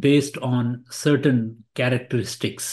based on certain characteristics,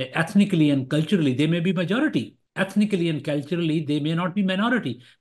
ethnically and culturally they may be majority, ethnically and culturally they may not be minority।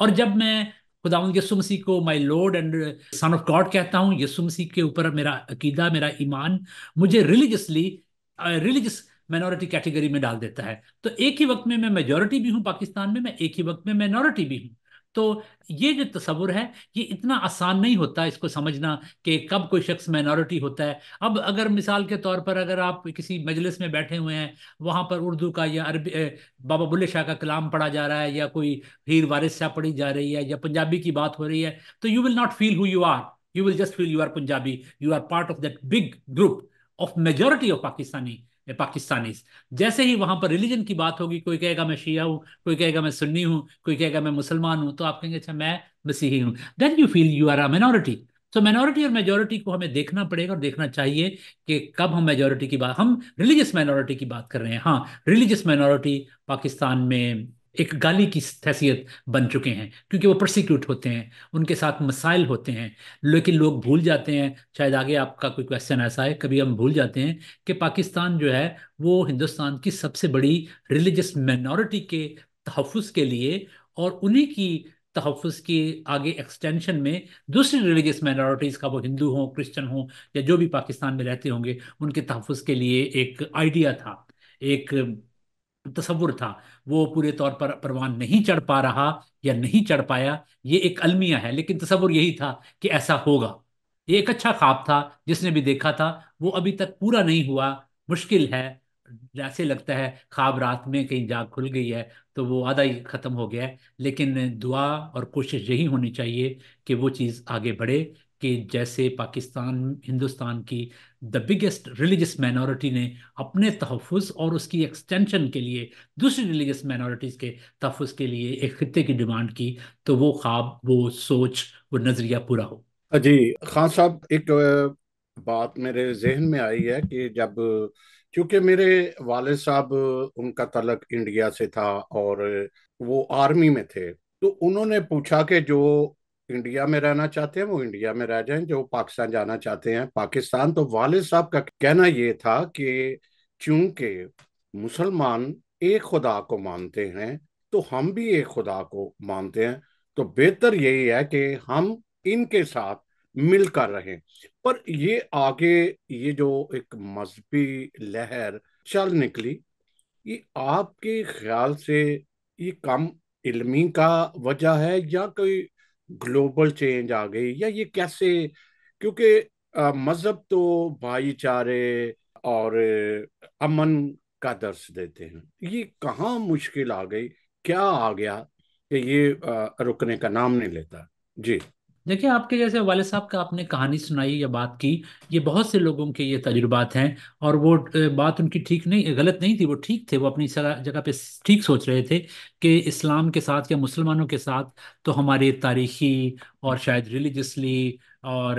اور جب میں خداوند یسوع مسیح کو my lord and son of God کہتا ہوں، یسوع مسیح کے اوپر میرا عقیدہ، میرا ایمان مجھے ریلیجس مائنورٹی کیٹیگری میں ڈال دیتا ہے۔ تو ایک ہی وقت میں میجورٹی بھی ہوں پاکستان میں ایک ہی وقت میں مائنورٹی بھی ہوں۔ تو یہ جو تصور ہے یہ اتنا آسان نہیں ہوتا اس کو سمجھنا کہ کب کوئی شخص مائنورٹی ہوتا ہے۔ اب اگر مثال کے طور پر اگر آپ کسی مجلس میں بیٹھے ہوئے ہیں، وہاں پر اردو کا یا عربی بابا بلے شاہ کا کلام پڑھا جا رہا ہے، یا کوئی ہیر وارث شاہ پڑھی جا رہی ہے، یا پنجابی کی بات ہو رہی ہے، تو you will not feel who you are, you will just feel you are Punjabi, you are part of that big group of majority of Pakistanis. جیسے ہی وہاں پر ریلیجن کی بات ہوگی، کوئی کہے گا میں شیعہ ہوں، کوئی کہے گا میں سنی ہوں، کوئی کہے گا میں مسلمان ہوں، تو آپ کہیں گے اچھا میں مسیحی ہوں، then you feel you are a minority. تو مائنورٹی اور میجورٹی کو ہمیں دیکھنا پڑے گا اور دیکھنا چاہیے کہ کب ہم میجورٹی کی بات، ہم ریلیجس مائنورٹی کی بات کر رہے ہیں۔ ہاں، ریلیجس مائنورٹی پاکستان میں ایک گالی کی حیثیت بن چکے ہیں، کیونکہ وہ پرسیکیوٹ ہوتے ہیں، ان کے ساتھ مسائل ہوتے ہیں۔ لیکن لوگ بھول جاتے ہیں، شاید آگے آپ کا کوئی کویشچن ایسا ہے، کبھی ہم بھول جاتے ہیں کہ پاکستان جو ہے وہ ہندوستان کی سب سے بڑی ریلیجس مائنورٹی کے تحفظ کے لیے اور انہی کی تحفظ کی آگے ایکسٹینشن میں دوسری ریلیجس مائنورٹیز کا، وہ ہندو ہوں، کرسچن ہوں، یا جو بھی پاکستان میں رہتے ہوں گے، ان کے تحفظ کے لیے ایک آئیڈیا تھا، ایک تصور تھا۔ وہ پورے طور پر پروان نہیں چڑھ پا رہا یا نہیں چڑھ پایا، یہ ایک المیہ ہے، لیکن تصور یہی تھا کہ ایسا ہوگا۔ یہ ایک اچھا خواب تھا، جس نے بھی دیکھا تھا وہ ابھی تک پورا نہیں ہوا، مشکل ہے۔ ایسے لگتا ہے خواب رات میں کہیں جاگ کھل گئی ہے تو وہ آدھا ہی ختم ہو گیا ہے، لیکن دعا اور کوشش یہی ہونی چاہیے کہ وہ چیز آگے بڑھے، کہ جیسے پاکستان ہندوستان کی دا بگیسٹ ریلیجس مائنورٹی نے اپنے تحفظ اور اس کی ایکسٹینشن کے لیے دوسری ریلیجس مائنورٹیز کے تحفظ کے لیے ایک خطے کی ڈیمانڈ کی، تو وہ خواب، وہ سوچ، وہ نظریہ پورا ہو۔ جی خان صاحب، ایک بات میرے ذہن میں آئی ہے کہ جب چونکہ میرے والد صاحب ان کا تعلق انڈیا سے تھا اور وہ آرمی میں تھے، تو انہوں نے پوچھا کہ جو انڈیا میں رہنا چاہتے ہیں وہ انڈیا میں رہ جائیں، جو پاکستان جانا چاہتے ہیں پاکستان۔ تو والد صاحب کا کہنا یہ تھا کہ چونکہ مسلمان ایک خدا کو مانتے ہیں تو ہم بھی ایک خدا کو مانتے ہیں، تو بہتر یہی ہے کہ ہم ان کے ساتھ مل کر رہیں۔ پر یہ آگے یہ جو ایک مذہبی لہر چل نکلی، یہ آپ کے خیال سے یہ کم علمی کا وجہ ہے یا کوئی گلوبل چینج آ گئی، یا یہ کیسے؟ کیونکہ مذہب تو بھائی چارے اور امن کا درس دیتے ہیں، یہ کہاں مشکل آ گئی؟ کیا آ گیا کہ یہ رکنے کا نام نہیں لیتا؟ جی دیکھیں، آپ کے جیسے والد صاحب کا آپ نے کہانی سنائی یا بات کی، یہ بہت سے لوگوں کے یہ تجربات ہیں، اور وہ بات ان کی ٹھیک نہیں، غلط نہیں تھی، وہ ٹھیک تھے، وہ اپنی جگہ پہ ٹھیک سوچ رہے تھے کہ اسلام کے ساتھ یا مسلمانوں کے ساتھ تو ہمارے تاریخی اور شاید ریلیجسلی اور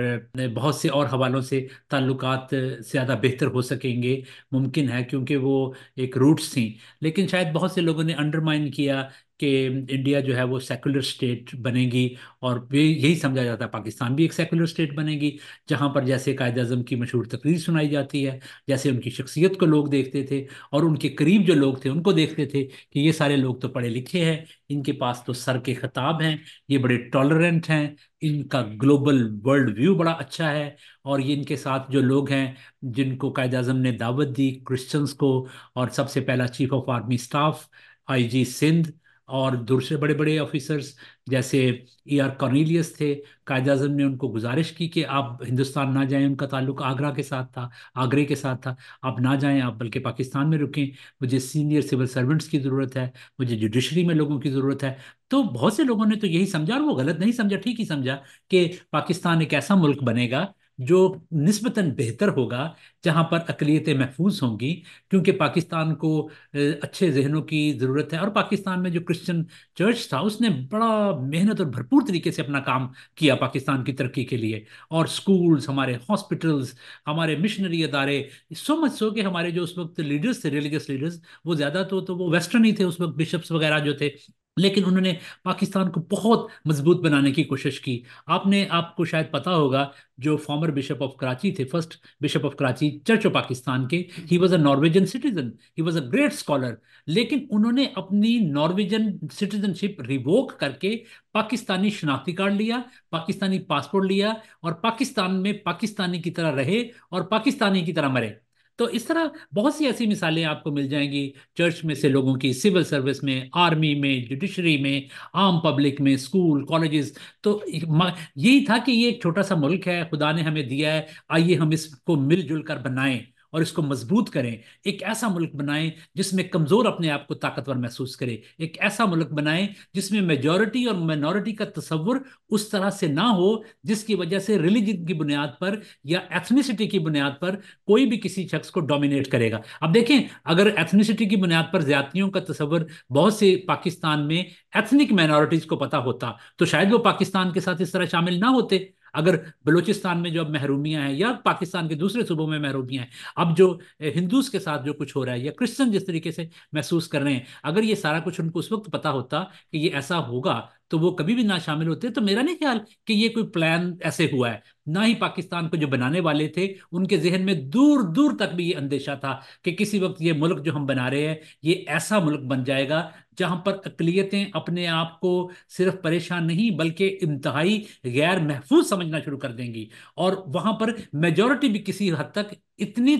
بہت سے اور حوالوں سے تعلقات زیادہ بہتر ہو سکیں گے، ممکن ہے، کیونکہ وہ ایک روٹس تھیں۔ لیکن شاید بہت سے لوگوں نے انڈرمائن کیا کہ انڈیا جو ہے وہ سیکولر اسٹیٹ بنے گی، اور یہی سمجھا جاتا ہے پاکستان بھی ایک سیکولر اسٹیٹ بنے گی، جہاں پر جیسے قائد اعظم کی مشہور تقریر سنائی جاتی ہے، جیسے ان کی شخصیت کو لوگ دیکھتے تھے، اور ان کے قریب جو لوگ تھے ان کو دیکھتے تھے کہ یہ سارے لوگ تو پڑھے لکھے ہیں، ان کے پاس تو سر کے خطاب ہیں، یہ بڑے ٹالرنٹ ہیں، ان کا گلوبل ورلڈ ویو بڑا اچھا ہے، اور یہ ان کے ساتھ جو لوگ ہیں جن کو قائد اعظم نے دعوت دی، کرسچنز کو، اور سب سے پہلا چیف آف آرمی اسٹاف آئی جی سندھ، اور دوسرے بڑے بڑے آفیسرز جیسے ای آر کارنیلیس تھے، قائد اعظم نے ان کو گزارش کی کہ آپ ہندوستان نہ جائیں، ان کا تعلق آگرہ کے ساتھ تھا، آگرے کے ساتھ تھا، آپ نہ جائیں، آپ بلکہ پاکستان میں رکیں، مجھے سینئر سول سرونٹس کی ضرورت ہے، مجھے جوڈیشری میں لوگوں کی ضرورت ہے۔ تو بہت سے لوگوں نے تو یہی سمجھا، اور وہ غلط نہیں سمجھا، ٹھیک ہی سمجھا، کہ پاکستان ایک ایسا ملک بنے گا جو نسبتاً بہتر ہوگا، جہاں پر اقلیتیں محفوظ ہوں گی، کیونکہ پاکستان کو اچھے ذہنوں کی ضرورت ہے، اور پاکستان میں جو کرسچن چرچ تھا اس نے بڑا محنت اور بھرپور طریقے سے اپنا کام کیا پاکستان کی ترقی کے لیے، اور سکولز، ہمارے ہاسپٹلز، ہمارے مشنری ادارے، سو مچ سو کہ ہمارے جو اس وقت لیڈرز تھے، ریلیجس لیڈرز، وہ زیادہ تو وہ ویسٹرن ہی تھے اس وقت، بشپس وغیرہ جو تھے، لیکن انہوں نے پاکستان کو بہت مضبوط بنانے کی کوشش کی۔ آپ کو شاید پتا ہوگا، جو فارمر بشپ آف کراچی تھے، first bishop of Karachi church of Pakistan کے، he was a Norwegian citizen, he was a great scholar, لیکن انہوں نے اپنی نارویجن سٹیزن شپ ریووک کر کے پاکستانی شناختی کارڈ لیا، پاکستانی پاسپورٹ لیا، اور پاکستان میں پاکستانی کی طرح رہے اور پاکستانی کی طرح مرے۔ تو اس طرح بہت سی ایسی مثالیں آپ کو مل جائیں گی، چرچ میں سے لوگوں کی، سول سروس میں، آرمی میں، جوڈیشری میں، عام پبلک میں، اسکول کالجز۔ تو یہی تھا کہ یہ ایک چھوٹا سا ملک ہے، خدا نے ہمیں دیا ہے، آئیے ہم اس کو مل جل کر بنائیں اور اس کو مضبوط کریں، ایک ایسا ملک بنائیں جس میں کمزور اپنے آپ کو طاقتور محسوس کرے، ایک ایسا ملک بنائیں جس میں میجورٹی اور مائنورٹی کا تصور اس طرح سے نہ ہو جس کی وجہ سے ریلیجن کی بنیاد پر یا ایتھنیسٹی کی بنیاد پر کوئی بھی کسی شخص کو ڈومینیٹ کرے گا۔ اب دیکھیں، اگر ایتھنیسٹی کی بنیاد پر زیادتیوں کا تصور بہت سے پاکستان میں ایتھنک مائنورٹیز کو پتا ہوتا تو شاید وہ پاکستان کے ساتھ اس طرح شامل نہ ہوتے۔ اگر بلوچستان میں جو اب محرومیاں ہیں، یا پاکستان کے دوسرے صوبوں میں محرومیاں ہیں، اب جو ہندوز کے ساتھ جو کچھ ہو رہا ہے، یا کرسچن جس طریقے سے محسوس کر رہے ہیں، اگر یہ سارا کچھ ان کو اس وقت پتا ہوتا کہ یہ ایسا ہوگا تو وہ کبھی بھی نہ شامل ہوتے۔ تو میرا نہیں خیال کہ یہ کوئی پلان ایسے ہوا ہے، نہ ہی پاکستان کو جو بنانے والے تھے ان کے ذہن میں دور دور تک بھی یہ اندیشہ تھا کہ کسی وقت یہ ملک جو ہم بنا رہے ہیں یہ ایسا ملک بن جائے گا جہاں پر اقلیتیں اپنے آپ کو صرف پریشان نہیں بلکہ انتہائی غیر محفوظ سمجھنا شروع کر دیں گی، اور وہاں پر میجورٹی بھی کسی حد تک اتنی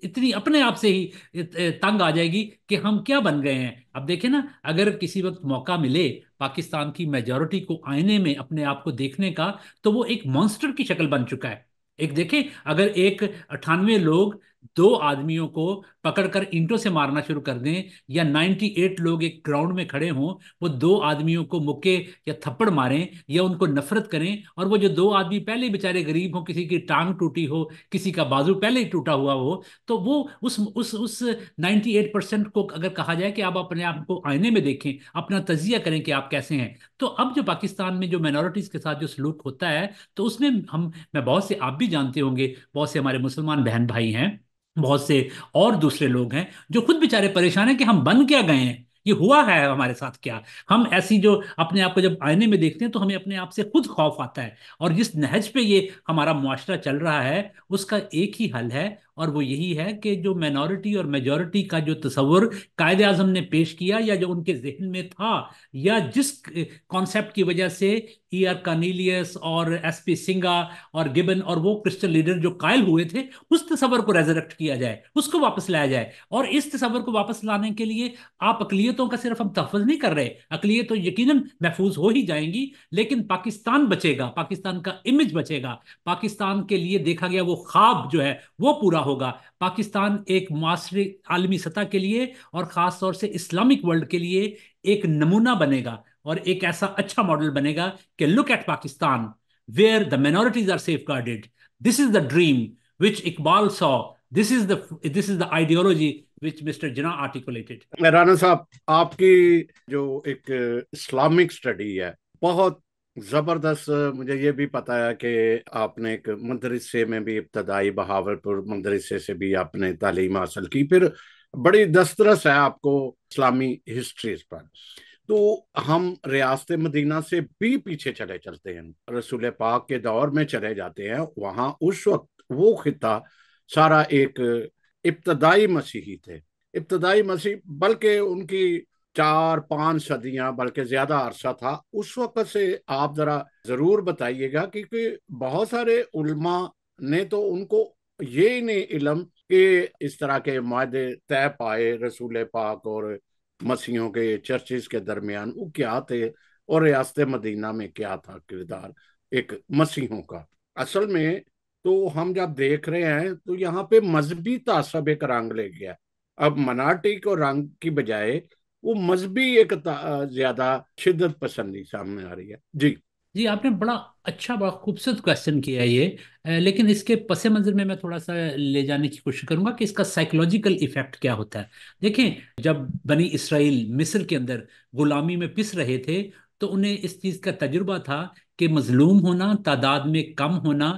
اتنی اپنے آپ سے ہی تنگ آ جائے گی کہ ہم کیا بن گئے ہیں۔ اب دیکھیں نا، اگر کسی وقت موقع ملے پاکستان کی میجورٹی کو آئینے میں اپنے آپ کو دیکھنے کا، تو وہ ایک مانسٹر کی شکل بن چکا ہے۔ ایک دیکھیں، اگر ایک 98 لوگ دو آدمیوں کو پکڑ کر اینٹوں سے مارنا شروع کر دیں، یا 98 لوگ ایک گراؤنڈ میں کھڑے ہوں، وہ دو آدمیوں کو مکے یا تھپڑ ماریں یا ان کو نفرت کریں، اور وہ جو دو آدمی پہلے ہی بےچارے غریب ہوں، کسی کی ٹانگ ٹوٹی ہو، کسی کا بازو پہلے ہی ٹوٹا ہوا ہو، تو وہ اس 98% کو اگر کہا جائے کہ آپ اپنے آپ کو آئینے میں دیکھیں، اپنا تجزیہ کریں کہ آپ کیسے ہیں، تو اب جو پاکستان میں جو مائنورٹیز کے ساتھ جو سلوک ہوتا ہے، تو اس میں میں بہت سے، آپ بھی جانتے ہوں گے، بہت سے ہمارے مسلمان بہن بھائی ہیں، بہت سے اور دوسرے لوگ ہیں جو خود بیچارے پریشان ہیں کہ ہم بن کیا گئے ہیں، یہ ہوا ہے ہمارے ساتھ کیا۔ ہم ایسی جو اپنے آپ کو جب آئینے میں دیکھتے ہیں تو ہمیں اپنے آپ سے خود خوف آتا ہے، اور جس نہج پہ یہ ہمارا معاشرہ چل رہا ہے اس کا ایک ہی حل ہے، اور وہ یہی ہے کہ جو مائنورٹی اور میجورٹی کا جو تصور قائد اعظم نے پیش کیا، یا جو ان کے ذہن میں تھا، یا جس کانسیپٹ کی وجہ سے ای آر کارنیلیس اور ایس پی سنگا اور گبن اور وہ کرسچن لیڈر جو قائل ہوئے تھے، اس تصور کو ریزریکٹ کیا جائے، اس کو واپس لایا جائے۔ اور اس تصور کو واپس لانے کے لیے آپ اقلیتوں کا صرف ہم تحفظ نہیں کر رہے، اقلیت تو یقیناً محفوظ ہو ہی جائیں گی، لیکن پاکستان بچے گا، پاکستان کا امیج بچے گا، پاکستان کے لیے دیکھا گیا وہ خواب جو ہے وہ پورا ہوگا۔ پاکستان ایک معاشرے عالمی سطح کے لیے اور خاص طور سے اسلامک ورلڈ کے لیے ایک نمونہ بنے گا، اور ایک ایسا اچھا ماڈل بنے گا کہ look at Pakistan where the minorities are safeguarded. This is the dream which Iqbal saw. This is the ideology which Mr. Jinnah articulated. Rana صاحب، آپ کی جو ایک اسلامک سٹڈی ہے بہت زبردست، مجھے یہ بھی پتا ہے کہ آپ نے ایک مدرسے میں بھی، ابتدائی بہاولپور مدرسے سے بھی آپ نے تعلیم حاصل کی، پھر بڑی دسترس ہے آپ کو اسلامی ہسٹریز پر۔ تو ہم ریاست مدینہ سے بھی پیچھے چلے چلتے ہیں، رسول پاک کے دور میں چلے جاتے ہیں، وہاں اس وقت وہ خطہ سارا ایک ابتدائی مسیحی تھے، ابتدائی مسیح، بلکہ ان کی 4-5 صدیاں بلکہ زیادہ عرصہ تھا۔ اس وقت سے آپ ذرا ضرور بتائیے گا، کیونکہ بہت سارے علماء نے تو ان کو یہ نہیں علم کہ اس طرح کے معاہدے طے پائے رسول پاک اور مسیحوں کے چرچز کے درمیان، وہ کیا تھے، اور ریاست مدینہ میں کیا تھا کردار ایک مسیحوں کا اصل میں۔ تو ہم جب دیکھ رہے ہیں تو یہاں پہ مذہبی تعصب ایک رنگ لے گیا، اب مناٹی کو رنگ کی بجائے وہ مذہبی ایک زیادہ شدت پسندی سامنے آ رہی ہے۔ جی جی، آپ نے بڑا اچھا، بڑا خوبصورت کوشچن کیا ہے یہ، لیکن اس کے پس منظر میں تھوڑا سا لے جانے کی کوشش کروں گا کہ اس کا سائیکولوجیکل ایفیکٹ کیا ہوتا ہے۔ دیکھیں، جب بنی اسرائیل مصر کے اندر غلامی میں پس رہے تھے تو انہیں اس چیز کا تجربہ تھا کہ مظلوم ہونا، تعداد میں کم ہونا،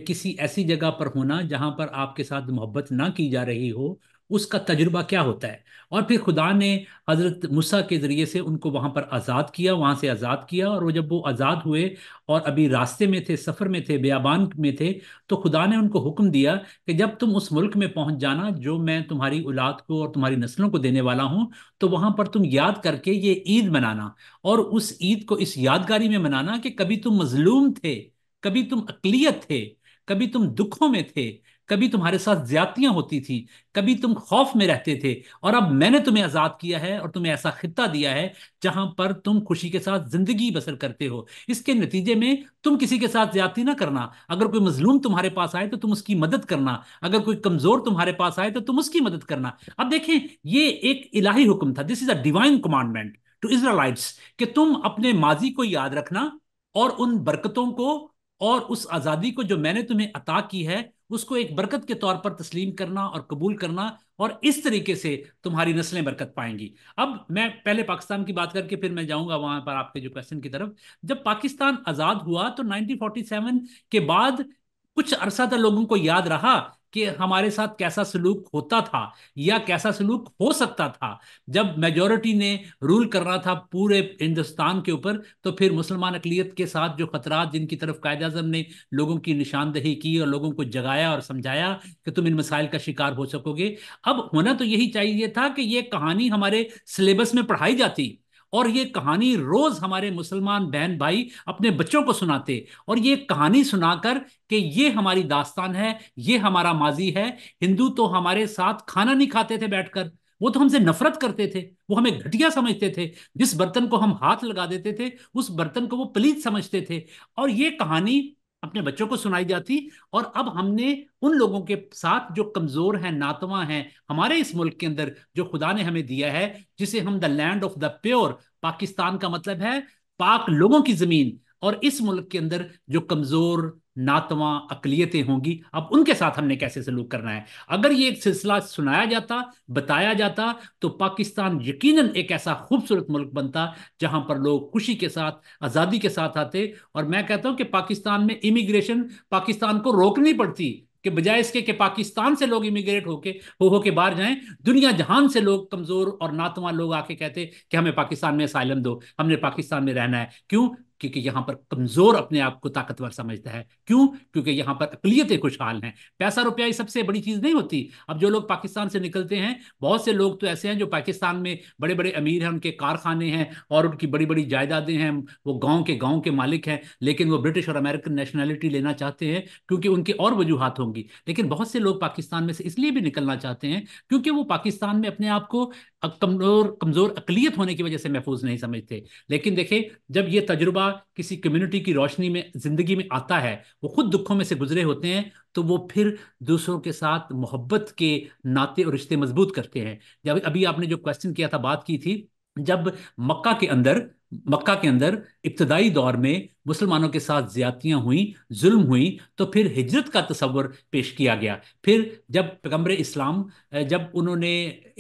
کسی ایسی جگہ پر ہونا جہاں پر آپ کے ساتھ محبت نہ کی جا رہی ہو، اس کا تجربہ کیا ہوتا ہے۔ اور پھر خدا نے حضرت موسیٰ کے ذریعے سے ان کو وہاں پر آزاد کیا، وہاں سے آزاد کیا، اور وہ جب وہ آزاد ہوئے اور ابھی راستے میں تھے، سفر میں تھے، بیابان میں تھے، تو خدا نے ان کو حکم دیا کہ جب تم اس ملک میں پہنچ جانا جو میں تمہاری اولاد کو اور تمہاری نسلوں کو دینے والا ہوں، تو وہاں پر تم یاد کر کے یہ عید منانا، اور اس عید کو اس یادگاری میں منانا کہ کبھی تم مظلوم تھے، کبھی تم اقلیت تھے، کبھی تم دکھوں میں تھے، کبھی تمہارے ساتھ زیادتیاں ہوتی تھیں، کبھی تم خوف میں رہتے تھے، اور اب میں نے تمہیں آزاد کیا ہے اور تمہیں ایسا خطہ دیا ہے جہاں پر تم خوشی کے ساتھ زندگی بسر کرتے ہو۔ اس کے نتیجے میں تم کسی کے ساتھ زیادتی نہ کرنا، اگر کوئی مظلوم تمہارے پاس آئے تو تم اس کی مدد کرنا، اگر کوئی کمزور تمہارے پاس آئے تو تم اس کی مدد کرنا۔ اب دیکھیں، یہ ایک الہی حکم تھا، دس از اے ڈیوائن کمانڈمنٹ ٹو اسرائیلائٹس، کہ تم اپنے ماضی کو یاد رکھنا اور ان برکتوں کو اور اس آزادی کو جو میں نے تمہیں عطا کی ہے اس کو ایک برکت کے طور پر تسلیم کرنا اور قبول کرنا، اور اس طریقے سے تمہاری نسلیں برکت پائیں گی۔ اب میں پہلے پاکستان کی بات کر کے پھر میں جاؤں گا وہاں پر آپ کے جو کوشچن کی طرف۔ جب پاکستان آزاد ہوا تو 1947 کے بعد کچھ عرصہ تک لوگوں کو یاد رہا کہ ہمارے ساتھ کیسا سلوک ہوتا تھا یا کیسا سلوک ہو سکتا تھا جب میجورٹی نے رول کرنا تھا پورے ہندوستان کے اوپر، تو پھر مسلمان اقلیت کے ساتھ جو خطرات جن کی طرف قائد اعظم نے لوگوں کی نشاندہی کی اور لوگوں کو جگایا اور سمجھایا کہ تم ان مسائل کا شکار ہو سکو گے۔ اب ہونا تو یہی چاہیے تھا کہ یہ کہانی ہمارے سلیبس میں پڑھائی جاتی، اور یہ کہانی روز ہمارے مسلمان بہن بھائی اپنے بچوں کو سناتے، اور یہ کہانی سنا کر کہ یہ ہماری داستان ہے، یہ ہمارا ماضی ہے۔ ہندو تو ہمارے ساتھ کھانا نہیں کھاتے تھے بیٹھ کر، وہ تو ہم سے نفرت کرتے تھے، وہ ہمیں گھٹیا سمجھتے تھے، جس برتن کو ہم ہاتھ لگا دیتے تھے اس برتن کو وہ پلیت سمجھتے تھے، اور یہ کہانی اپنے بچوں کو سنائی جاتی۔ اور اب ہم نے ان لوگوں کے ساتھ جو کمزور ہیں، ناتواں ہیں ہمارے اس ملک کے اندر، جو خدا نے ہمیں دیا ہے، جسے ہم the land of the pure, Pakistan کا مطلب ہے پاک لوگوں کی زمین، اور اس ملک کے اندر جو کمزور ناتواں اقلیتیں ہوں گی، اب ان کے ساتھ ہم نے کیسے سلوک کرنا ہے۔ اگر یہ ایک سلسلہ سنایا جاتا، بتایا جاتا، تو پاکستان یقیناً ایک ایسا خوبصورت ملک بنتا جہاں پر لوگ خوشی کے ساتھ، آزادی کے ساتھ آتے۔ اور میں کہتا ہوں کہ پاکستان میں امیگریشن پاکستان کو روکنی پڑتی، کہ بجائے اس کے پاکستان سے لوگ امیگریٹ ہو کے باہر جائیں، دنیا جہان سے لوگ، کمزور اور ناتواں لوگ آ کے کہتے کہ ہمیں پاکستان میں اسائلم دو، ہم نے پاکستان میں رہنا ہے۔ کیوں؟ کیونکہ یہاں پر کمزور اپنے آپ کو طاقتور سمجھتا ہے۔ کیوں؟ کیونکہ یہاں پر اقلیتیں خوشحال ہیں۔ پیسہ روپیہ سب سے بڑی چیز نہیں ہوتی۔ اب جو لوگ پاکستان سے نکلتے ہیں، بہت سے لوگ تو ایسے ہیں جو پاکستان میں بڑے بڑے امیر ہیں، ان کے کارخانے ہیں اور ان کی بڑی بڑی جائیدادیں ہیں، وہ گاؤں کے مالک ہیں، لیکن وہ برٹش اور امریکن نیشنلٹی لینا چاہتے ہیں کیونکہ ان کی اور وجوہات ہوں گی۔ لیکن بہت سے لوگ پاکستان میں سے اس لیے بھی نکلنا چاہتے ہیں کیونکہ وہ پاکستان میں اپنے آپ کو کمزور اقلیت ہونے کی وجہ سے محفوظ نہیں سمجھتے۔ لیکن دیکھیں، جب یہ تجربہ کسی کمیونٹی کی روشنی میں زندگی میں آتا ہے، وہ خود دکھوں میں سے گزرے ہوتے ہیں، تو وہ پھر دوسروں کے ساتھ محبت کے ناطے اور رشتے مضبوط کرتے ہیں۔ جب ابھی آپ نے جو کوشچن کیا تھا، بات کی تھی، جب مکہ کے اندر ابتدائی دور میں مسلمانوں کے ساتھ زیادتیاں ہوئیں، ظلم ہوئیں، تو پھر ہجرت کا تصور پیش کیا گیا۔ پھر جب پیغمبر اسلام جب انہوں نے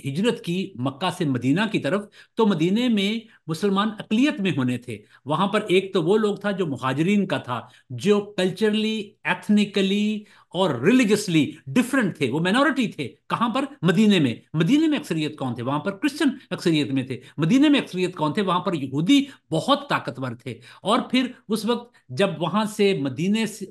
ہجرت کی مکہ سے مدینہ کی طرف، تو مدینہ میں مسلمان اقلیت میں ہونے تھے۔ وہاں پر ایک تو وہ لوگ تھا جو مہاجرین کا تھا، جو کلچرلی، ایتھنیکلی اور ریلیجسلی ڈفرنٹ تھے، وہ مینورٹی تھے۔ کہاں پر؟ مدینہ میں اکثریت کون تھے؟ وہاں پر کرسچن اکثریت میں تھے۔ مدینہ میں اکثریت کون تھے؟ وہاں پر یہودی بہت طاقتور تھے۔ اور پھر اس وقت جب وہاں سے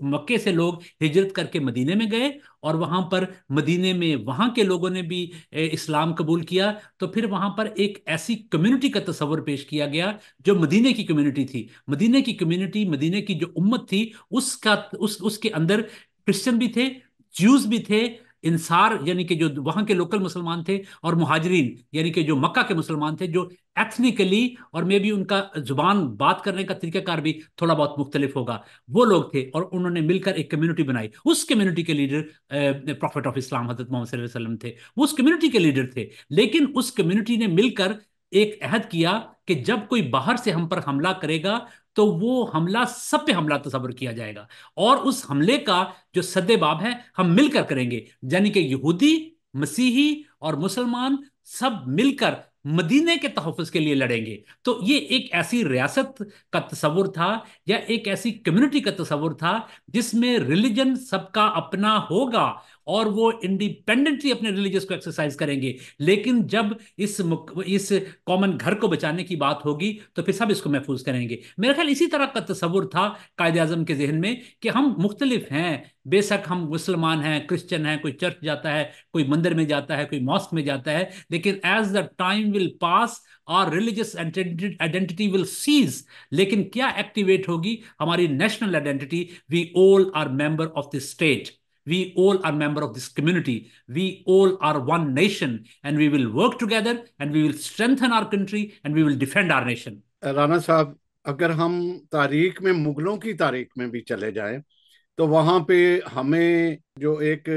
مکے سے لوگ ہجرت کر کے مدینے میں گئے، اور وہاں پر مدینے میں وہاں کے لوگوں نے بھی اسلام قبول کیا، تو پھر وہاں پر ایک ایسی کمیونٹی کا تصور پیش کیا گیا جو مدینے کی کمیونٹی تھی۔ مدینے کی کمیونٹی، مدینے کی جو امت تھی، اس کے اندر کرسچن بھی تھے، جیوز بھی تھے، انصار یعنی کہ جو وہاں کے لوکل مسلمان تھے، اور مہاجرین یعنی کہ جو مکہ کے مسلمان تھے، جو ایتھنیکلی اور میں بھی ان کا زبان بات کرنے کا طریقہ کار بھی تھوڑا بہت مختلف ہوگا، وہ لوگ تھے، اور انہوں نے مل کر ایک کمیونٹی بنائی۔ اس کمیونٹی کے لیڈر پروفیٹ آف اسلام حضرت محمد صلی اللہ علیہ وسلم تھے، وہ اس کمیونٹی کے لیڈر تھے۔ لیکن اس کمیونٹی نے مل کر ایک عہد کیا کہ جب کوئی باہر سے ہم پر حملہ کرے گا تو وہ حملہ سب پہ حملہ تصور کیا جائے گا، اور اس حملے کا جو سد باب ہے ہم مل کر کریں گے، یعنی کہ یہودی، مسیحی اور مسلمان سب مل کر مدینے کے تحفظ کے لیے لڑیں گے۔ تو یہ ایک ایسی ریاست کا تصور تھا، یا ایک ایسی کمیونٹی کا تصور تھا جس میں ریلیجن سب کا اپنا ہوگا، اور وہ انڈیپینڈنٹلی اپنے ریلیجس کو ایکسرسائز کریں گے. لیکن جب اس کامن گھر کو بچانے کی بات ہوگی تو پھر سب اس کو محفوظ کریں گے. میرا خیال اسی طرح کا تصور تھا قائد اعظم کے ذہن میں کہ ہم مختلف ہیں، بے شک ہم مسلمان ہیں، کرسچن ہیں، کوئی چرچ جاتا ہے، کوئی مندر میں جاتا ہے، کوئی ماسک میں جاتا ہے، لیکن ایز دا ٹائم ول پاس اور ریلیجس آئیڈینٹی ول سیز. لیکن کیا ایکٹیویٹ ہوگی؟ ہماری national identity. We all are member of this state. We all are member of this community. We all are one nation, and we will work together, and we will strengthen our country, and we will defend our nation. Rana صاحب، اگر ہم تاریخ میں مغلوں کی تاریخ میں بھی چلے جائیں تو وہاں پہ ہمیں جو ایک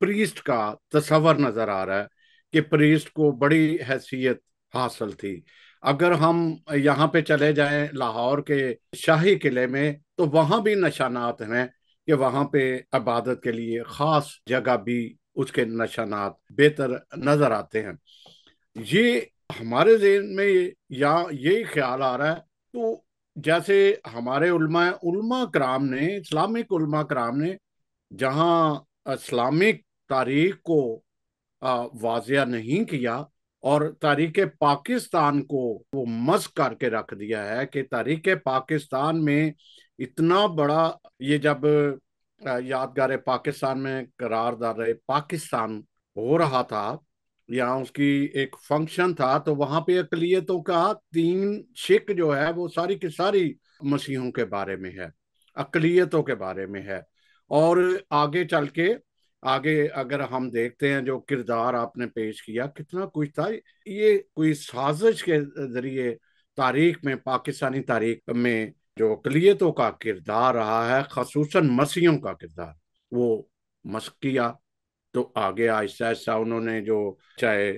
پریسٹ کا تصور نظر آ رہا ہے کہ پریسٹ کو بڑی حیثیت حاصل تھی. اگر ہم یہاں پہ چلے جائیں لاہور کے شاہی قلعے میں تو وہاں بھی نشانات ہیں کہ وہاں پہ عبادت کے لیے خاص جگہ بھی اس کے نشانات بہتر نظر آتے ہیں. یہ ہمارے ذہن میں یا یہی خیال آ رہا ہے تو جیسے ہمارے علماء کرام نے، اسلامک علماء کرام نے جہاں اسلامک تاریخ کو واضح نہیں کیا اور تاریخ پاکستان کو وہ مسخ کر کے رکھ دیا ہے کہ تاریخ پاکستان میں اتنا بڑا، یہ جب یادگار پاکستان میں قرارداد پاکستان ہو رہا تھا، یہاں اس کی ایک فنکشن تھا، تو وہاں پہ اقلیتوں کا 3 شق جو ہے وہ ساری کی ساری مسیحوں کے بارے میں ہے، اقلیتوں کے بارے میں ہے. اور آگے چل کے آگے اگر ہم دیکھتے ہیں جو کردار آپ نے پیش کیا کتنا کچھ تھا، یہ کوئی سازش کے ذریعے تاریخ میں، پاکستانی تاریخ میں جو اقلیتوں کا کردار رہا ہے، خصوصاً مسیحوں کا کردار، وہ مسخ کیا. تو آگے آہستہ آہستہ انہوں نے جو چاہے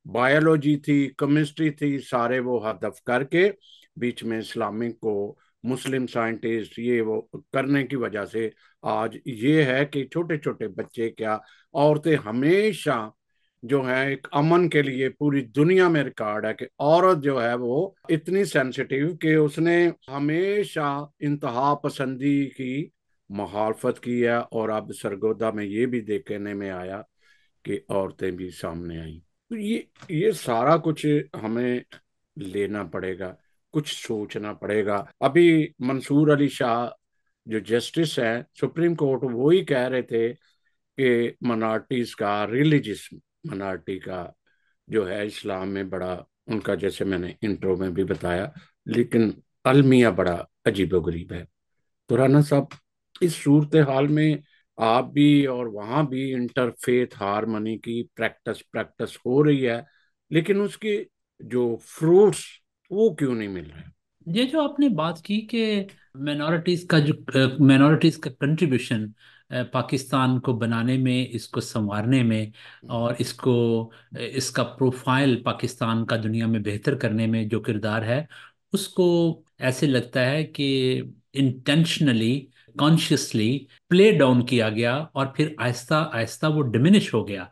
بایولوجی تھی، کیمسٹری تھی، سارے وہ ہدف کر کے بیچ میں اسلامک کو، مسلم سائنٹسٹ یہ وہ کرنے کی وجہ سے آج یہ ہے کہ چھوٹے چھوٹے بچے کیا، عورتیں ہمیشہ جو ہے ایک امن کے لیے پوری دنیا میں ریکارڈ ہے کہ عورت جو ہے وہ اتنی سینسیٹیو کہ اس نے ہمیشہ انتہا پسندی کی مخالفت کی ہے. اور اب سرگودا میں یہ بھی دیکھنے میں آیا کہ عورتیں بھی سامنے آئیں. تو یہ سارا کچھ ہمیں لینا پڑے گا، کچھ سوچنا پڑے گا. ابھی منصور علی شاہ جو جسٹس ہیں سپریم کورٹ، وہی کہہ رہے تھے کہ منارٹیز کا، ریلیجس منارٹی کا جو ہے اسلام میں بڑا ان کا، جیسے میں نے انٹرو میں بھی بتایا، لیکن المیہ بڑا عجیب و غریب ہے. تو رانا صاحب، اس صورتحال میں آپ بھی اور وہاں بھی انٹرفیتھ ہارمنی کی پریکٹس ہو رہی ہے، لیکن اس کے جو فروٹس وہ کیوں نہیں مل رہے؟ یہ جو آپ نے بات کی کہ مینورٹیز کا کنٹریبیوشن پاکستان کو بنانے میں، اس کو سنوارنے میں، اور اس کا پروفائل پاکستان کا دنیا میں بہتر کرنے میں جو کردار ہے، اس کو ایسے لگتا ہے کہ انٹینشنلی، کانشیسلی پلے ڈاؤن کیا گیا، اور پھر آہستہ آہستہ وہ ڈمینش ہو گیا.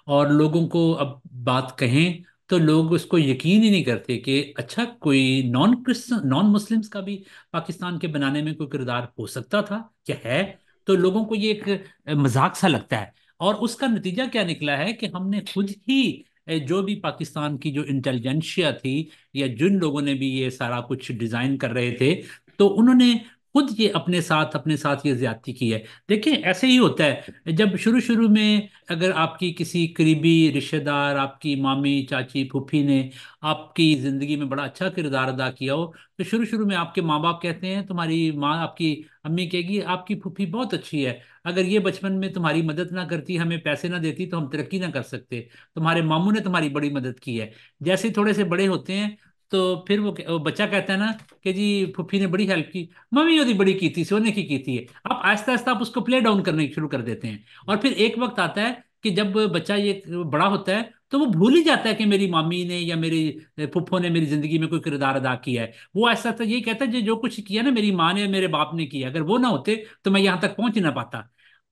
اور لوگوں کو اب بات کہیں تو لوگ اس کو یقین ہی نہیں کرتے کہ اچھا کوئی نان مسلمس کا بھی پاکستان کے بنانے میں کوئی کردار ہو سکتا تھا کیا ہے. تو لوگوں کو یہ ایک مذاق سا لگتا ہے. اور اس کا نتیجہ کیا نکلا ہے کہ ہم نے خود ہی جو بھی پاکستان کی جو انٹیلیجنشیا تھی، یا جن لوگوں نے بھی یہ سارا کچھ ڈیزائن کر رہے تھے، تو انہوں نے خود یہ اپنے ساتھ یہ زیادتی کی ہے. دیکھیں ایسے ہی ہوتا ہے جب شروع میں اگر آپ کی کسی قریبی رشتہ دار، آپ کی مامی، چاچی، پھوپھی نے آپ کی زندگی میں بڑا اچھا کردار ادا کیا ہو، تو شروع میں آپ کے ماں باپ کہتے ہیں، تمہاری ماں، آپ کی امی کہے گی آپ کی پھوپھی بہت اچھی ہے، اگر یہ بچپن میں تمہاری مدد نہ کرتی، ہمیں پیسے نہ دیتی، تو ہم ترقی نہ کر سکتے، تمہارے ماموں نے تمہاری بڑی مدد کی ہے. جیسے ہی تھوڑے سے بڑے ہوتے ہیں تو پھر وہ بچہ کہتا ہے نا کہ جی پھوپھی نے بڑی ہیلپ کی، ممی وہ بڑی کی تھی، سونے کی تھی. اب آہستہ آہستہ آپ اس کو پلے ڈاؤن کرنے شروع کر دیتے ہیں. اور پھر ایک وقت آتا ہے کہ جب بچہ یہ بڑا ہوتا ہے تو وہ بھول ہی جاتا ہے کہ میری مامی نے یا میری پھپھو نے میری زندگی میں کوئی کردار ادا کیا ہے. وہ ایسا تھا یہ کہتا ہے جو کچھ کیا نا میری ماں نے، میرے باپ نے کیا، اگر وہ نہ ہوتے تو میں یہاں تک پہنچ ہی نہ پاتا.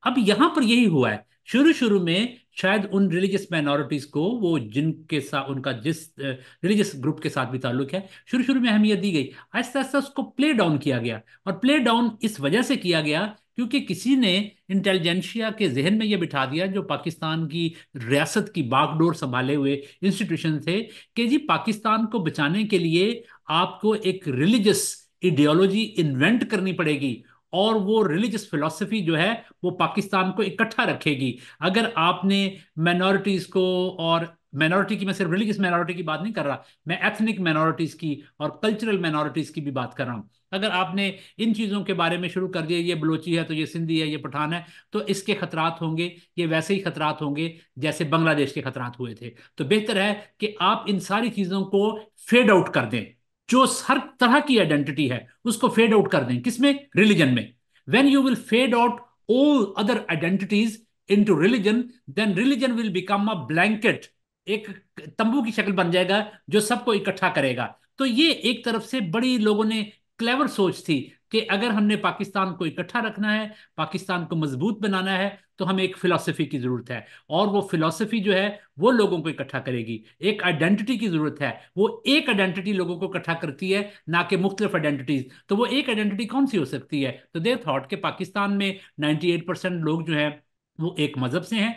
اب یہاں پر یہی ہوا ہے. شروع میں شاید ان ریلیجس مائنورٹیز کو، وہ جن کے ساتھ ان کا جس ریلیجس گروپ کے ساتھ بھی تعلق ہے، شروع میں اہمیت دی گئی. آہستہ آہستہ اس کو پلے ڈاؤن کیا گیا. اور پلے ڈاؤن اس وجہ سے کیا گیا کیونکہ کسی نے انٹیلیجنشیا کے ذہن میں یہ بٹھا دیا، جو پاکستان کی ریاست کی باغ ڈور سنبھالے ہوئے انسٹیٹیوشن تھے، کہ جی پاکستان کو بچانے کے لیے آپ کو ایک ریلیجس ایڈیالوجی انوینٹ کرنی پڑے گی، اور وہ ریلیجس فلسفی جو ہے وہ پاکستان کو اکٹھا رکھے گی۔ اگر آپ نے مائنورٹیز کو، اور مائنورٹی کی میں صرف ریلیجس مائنورٹی کی بات نہیں کر رہا، میں ایتھنک مائنورٹیز کی اور کلچرل مائنورٹیز کی بھی بات کر رہا ہوں، اگر آپ نے ان چیزوں کے بارے میں شروع کر دیا، یہ بلوچی ہے تو یہ سندھی ہے، یہ پٹھان ہے، تو اس کے خطرات ہوں گے، یہ ویسے ہی خطرات ہوں گے جیسے بنگلہ دیش کے خطرات ہوئے تھے۔ تو بہتر ہے کہ آپ ان ساری چیزوں کو فیڈ آؤٹ کر دیں، جو ہر طرح کی آئیڈینٹی ہے اس کو فیڈ آؤٹ کر دیں۔ کس میں؟ ریلیجن میں۔ When you will fade out all other identities into religion, then religion will become a blanket، ایک تمبو کی شکل بن جائے گا جو سب کو اکٹھا کرے گا۔ تو یہ ایک طرف سے بڑی لوگوں نے کلیور سوچ تھی کہ اگر ہم نے پاکستان کو اکٹھا رکھنا ہے، پاکستان کو مضبوط بنانا ہے، تو ہمیں ایک فلسفی کی ضرورت ہے، اور وہ فلسفی جو ہے وہ لوگوں کو اکٹھا کرے گی۔ ایک آئیڈینٹی کی ضرورت ہے، وہ ایک آئیڈینٹی لوگوں کو اکٹھا کرتی ہے، نہ کہ مختلف آئیڈینٹیز۔ تو وہ ایک آئیڈینٹی کون سی ہو سکتی ہے؟ تو دیر تھاٹ کہ پاکستان میں 98% لوگ جو ہیں وہ ایک مذہب سے ہیں،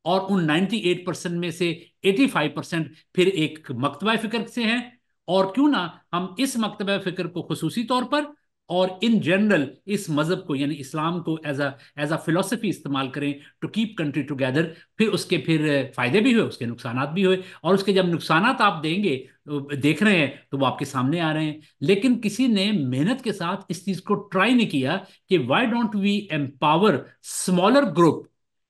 اور ان 98% میں سے 85% پھر ایک مکتبہ فکر سے ہیں، اور کیوں نہ ہم اس مکتبہ فکر کو خصوصی طور پر اور ان جنرل اس مذہب کو یعنی اسلام کو ایز اے فلسفی استعمال کریں ٹو کیپ کنٹری ٹوگیدر۔ پھر اس کے پھر فائدے بھی ہوئے، اس کے نقصانات بھی ہوئے، اور اس کے جب نقصانات آپ دیں گے دیکھ رہے ہیں تو وہ آپ کے سامنے آ رہے ہیں۔ لیکن کسی نے محنت کے ساتھ اس چیز کو ٹرائی نہیں کیا کہ why don't we empower smaller group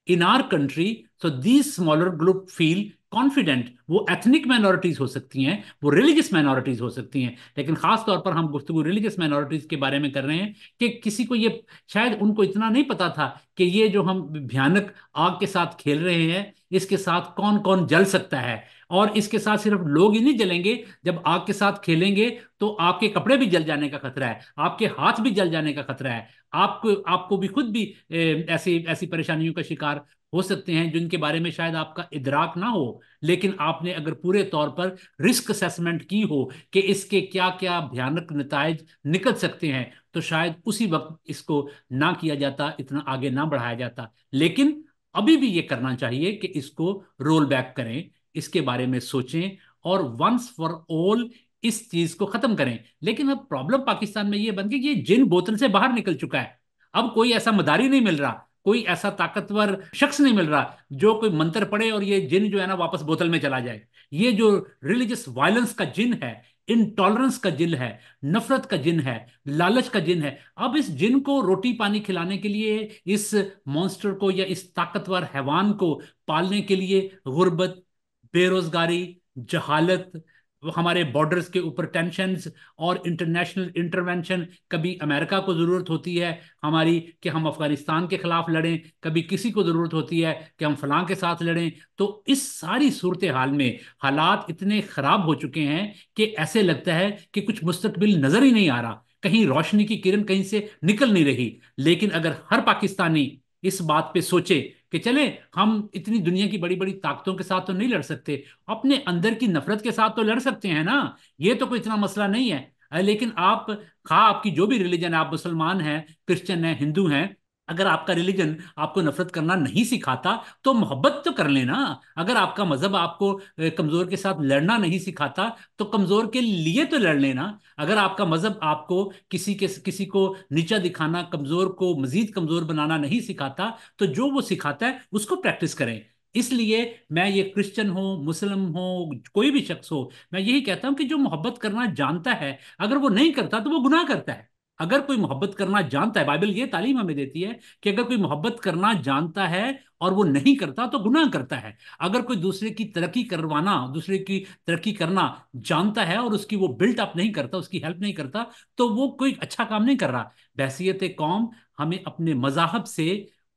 in our country so these smaller group feel confident۔ وہ ایتھنک مائنورٹیز ہو سکتی ہیں، وہ ریلیجس مائنورٹیز ہو سکتی ہیں، لیکن خاص طور پر ہم گفتگو ریلیجس مائنورٹیز کے بارے میں کر رہے ہیں کہ کسی کو یہ شاید ان کو اتنا نہیں پتا تھا کہ یہ جو ہم بھیانک آگ کے ساتھ کھیل رہے ہیں اس کے ساتھ کون کون جل سکتا ہے، اور اس کے ساتھ صرف لوگ ہی نہیں جلیں گے، جب آگ کے ساتھ کھیلیں گے تو آپ کے کپڑے بھی جل جانے کا خطرہ ہے، آپ کے ہاتھ بھی جل جانے کا خطرہ ہے، آپ کو بھی خود بھی ایسی ایسی پریشانیوں کا شکار ہو سکتے ہیں جن کے بارے میں شاید آپ کا ادراک نہ ہو، لیکن آپ نے اگر پورے طور پر رسک اسیسمنٹ کی ہو کہ اس کے کیا کیا بھیانک نتائج نکل سکتے ہیں، تو شاید اسی وقت اس کو نہ کیا جاتا، اتنا آگے نہ بڑھایا جاتا۔ لیکن ابھی بھی یہ کرنا چاہیے کہ اس کو رول بیک کریں، اس کے بارے میں سوچیں، اور ونس فار آل اس چیز کو ختم کریں۔ لیکن اب پرابلم پاکستان میں یہ بن گئی، یہ جن بوتل سے باہر نکل چکا ہے، اب کوئی ایسا مداری نہیں مل رہا، کوئی ایسا طاقتور شخص نہیں مل رہا جو کوئی منتر پڑے اور یہ جن جو ہے نا واپس بوتل میں چلا جائے۔ یہ جو ریلیجس وائلنس کا جن ہے، انٹالرنس کا جن ہے، نفرت کا جن ہے، لالچ کا جن ہے، اب اس جن کو روٹی پانی کھلانے کے لیے، اس مونسٹر کو یا اس طاقتور حیوان کو پالنے کے لیے غربت، بے روزگاری، جہالت، ہمارے بارڈرز کے اوپر ٹینشنز اور انٹرنیشنل انٹرونشن، کبھی امریکہ کو ضرورت ہوتی ہے ہماری کہ ہم افغانستان کے خلاف لڑیں، کبھی کسی کو ضرورت ہوتی ہے کہ ہم فلاں کے ساتھ لڑیں۔ تو اس ساری صورتحال میں حالات اتنے خراب ہو چکے ہیں کہ ایسے لگتا ہے کہ کچھ مستقبل نظر ہی نہیں آ رہا، کہیں روشنی کی کرن کہیں سے نکل نہیں رہی۔ لیکن اگر ہر پاکستانی اس بات پہ سوچے کہ چلیں ہم اتنی دنیا کی بڑی بڑی طاقتوں کے ساتھ تو نہیں لڑ سکتے، اپنے اندر کی نفرت کے ساتھ تو لڑ سکتے ہیں نا، یہ تو کوئی اتنا مسئلہ نہیں ہے۔ لیکن آپ خواہ آپ کی جو بھی ریلیجن ہے، آپ مسلمان ہیں، کرسچن ہیں، ہندو ہیں، اگر آپ کا ریلیجن آپ کو نفرت کرنا نہیں سکھاتا تو محبت تو کر لینا۔ اگر آپ کا مذہب آپ کو کمزور کے ساتھ لڑنا نہیں سکھاتا تو کمزور کے لیے تو لڑ لینا۔ اگر آپ کا مذہب آپ کو کسی کو نیچا دکھانا، کمزور کو مزید کمزور بنانا نہیں سکھاتا تو جو وہ سکھاتا ہے اس کو پریکٹس کریں۔ اس لیے میں یہ کرسچن ہو، مسلم ہو، کوئی بھی شخص ہو، میں یہی کہتا ہوں کہ جو محبت کرنا جانتا ہے اگر وہ نہیں کرتا تو وہ گناہ کرتا ہے۔ اگر کوئی محبت کرنا جانتا ہے، بائبل یہ تعلیم ہمیں دیتی ہے کہ اگر کوئی محبت کرنا جانتا ہے اور وہ نہیں کرتا تو گناہ کرتا ہے۔ اگر کوئی دوسرے کی ترقی کروانا، دوسرے کی ترقی کرنا جانتا ہے اور اس کی وہ بلٹ اپ نہیں کرتا، اس کی ہیلپ نہیں کرتا، تو وہ کوئی اچھا کام نہیں کر رہا۔ بحیثیت قوم ہمیں اپنے مذاہب سے،